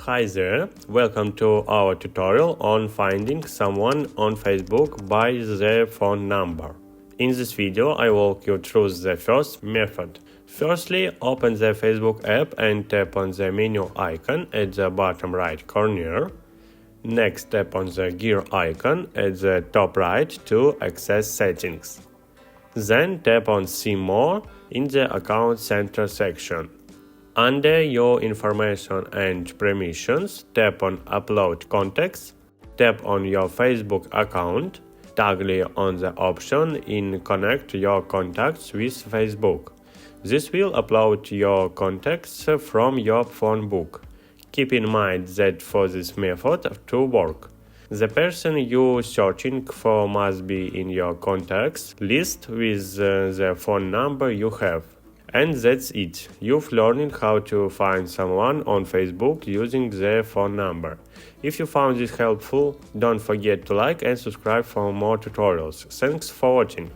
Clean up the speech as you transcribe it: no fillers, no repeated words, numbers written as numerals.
Hi there, welcome to our tutorial on finding someone on Facebook by their phone number. In this video I walk you through the first method. Firstly, open the Facebook app and tap on the menu icon at the bottom right corner. Next, tap on the gear icon at the top right to access settings. Then tap on See More in the Account Center section. Under Your Information and Permissions, tap on Upload Contacts, tap on your Facebook account, toggle on the option in Connect Your Contacts with Facebook. This will upload your contacts from your phone book. Keep in mind that for this method to work, the person you're searching for must be in your contacts list with the phone number you have. And that's it. You've learned how to find someone on Facebook using their phone number. If you found this helpful, don't forget to like and subscribe for more tutorials. Thanks for watching.